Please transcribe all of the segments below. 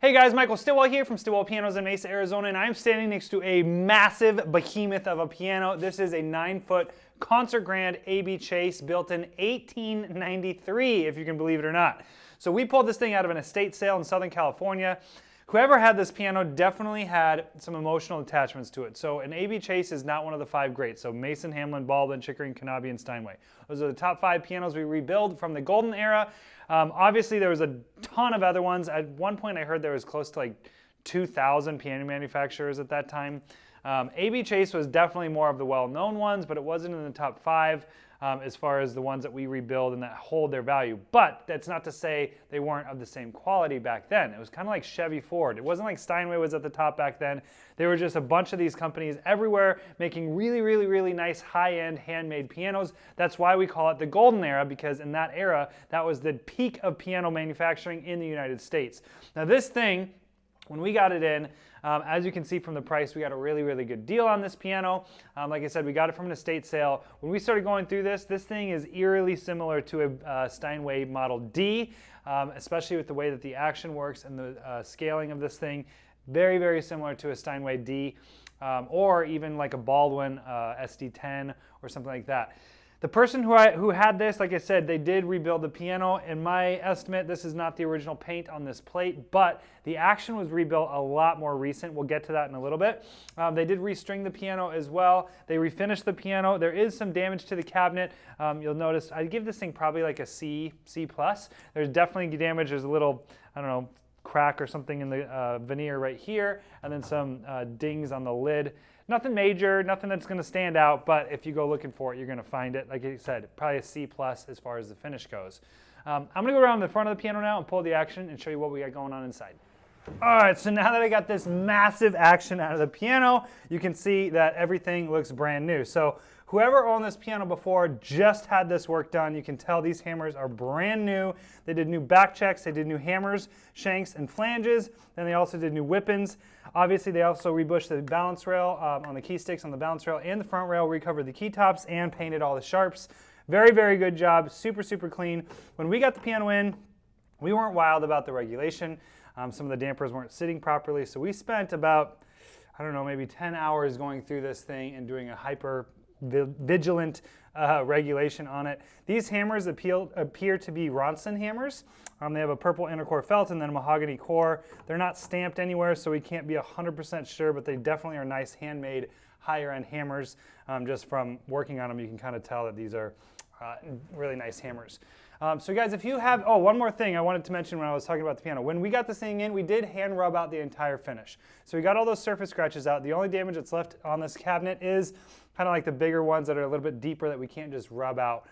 Hey guys, Michael Stillwell here from Stillwell Pianos in Mesa, Arizona, and I'm standing next to a massive behemoth of a piano. This is a 9-foot Concert Grand A.B. Chase built in 1893, if you can believe it or not. So we pulled this thing out of an estate sale in Southern California. Whoever had this piano definitely had some emotional attachments to it. So an A.B. Chase is not one of the 5 greats. So Mason, Hamlin, Baldwin, Chickering, Knabe, and Steinway. Those are the top 5 pianos we rebuild from the golden era. Obviously, there was a ton of other ones. At one point, I heard there was close to like 2,000 piano manufacturers at that time. A.B. Chase was definitely more of the well-known ones, but it wasn't in the top 5 as far as the ones that we rebuild and that hold their value. But that's not to say they weren't of the same quality back then. It was kind of like Chevy Ford. It wasn't like Steinway was at the top back then. There were just a bunch of these companies everywhere making really nice high-end handmade pianos. That's why we call it the golden era, because in that era, that was the peak of piano manufacturing in the United States. Now this thing, when we got it in, as you can see from the price, we got a really good deal on this piano. Like I said, we got it from an estate sale. When we started going through this thing is eerily similar to a Steinway Model D, especially with the way that the action works and the scaling of this thing. Very similar to a Steinway D, or even like a Baldwin SD10 or something like that. The person who had this, like I said, they did rebuild the piano. In my estimate, this is not the original paint on this plate, but the action was rebuilt a lot more recent. We'll get to that in a little bit. They did restring the piano as well. They refinished the piano. There is some damage to the cabinet. You'll notice, I'd give this thing probably like a C+. There's definitely damage. There's a little, I don't know, crack or something in the veneer right here, and then some dings on the lid. Nothing major, nothing that's going to stand out, but if you go looking for it, you're going to find it. Like I said, probably a C+ as far as the finish goes. I'm going to go around the front of the piano now and pull the action and show you what we got going on inside. All right, so now that I got this massive action out of the piano, you can see that everything looks brand new. So whoever owned this piano before just had this work done. You can tell these hammers are brand new. They did new back checks, they did new hammers, shanks, and flanges. Then they also did new whippings. Obviously, they also rebushed the balance rail on the key sticks on the balance rail and the front rail, recovered the key tops, and painted all the sharps. Very good job, super clean. When we got the piano in, we weren't wild about the regulation. Some of the dampers weren't sitting properly, so we spent about, I don't know, maybe 10 hours going through this thing and doing a hyper vigilant regulation on it. These hammers appear to be Ronson hammers. They have a purple inner core felt and then a mahogany core. They're not stamped anywhere, so we can't be 100% sure, but they definitely are nice handmade higher end hammers. Just from working on them, you can kind of tell that these are really nice hammers. So guys, if you have, one more thing I wanted to mention when I was talking about the piano. When we got this thing in, we did hand rub out the entire finish. So we got all those surface scratches out. The only damage that's left on this cabinet is kind of like the bigger ones that are a little bit deeper that we can't just rub out.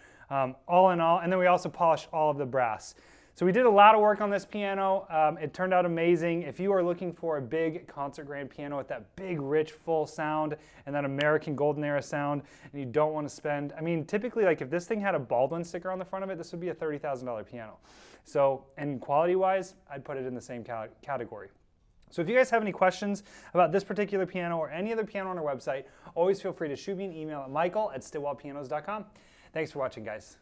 All in all, and then we also polished all of the brass. So we did a lot of work on this piano. It turned out amazing. If you are looking for a big concert grand piano with that big, rich, full sound and that American golden era sound, and you don't want to spend, I mean, typically, like if this thing had a Baldwin sticker on the front of it, this would be a $30,000 piano. So, and quality-wise, I'd put it in the same category. So if you guys have any questions about this particular piano or any other piano on our website, always feel free to shoot me an email at michael@stillwellpianos.com. Thanks for watching, guys.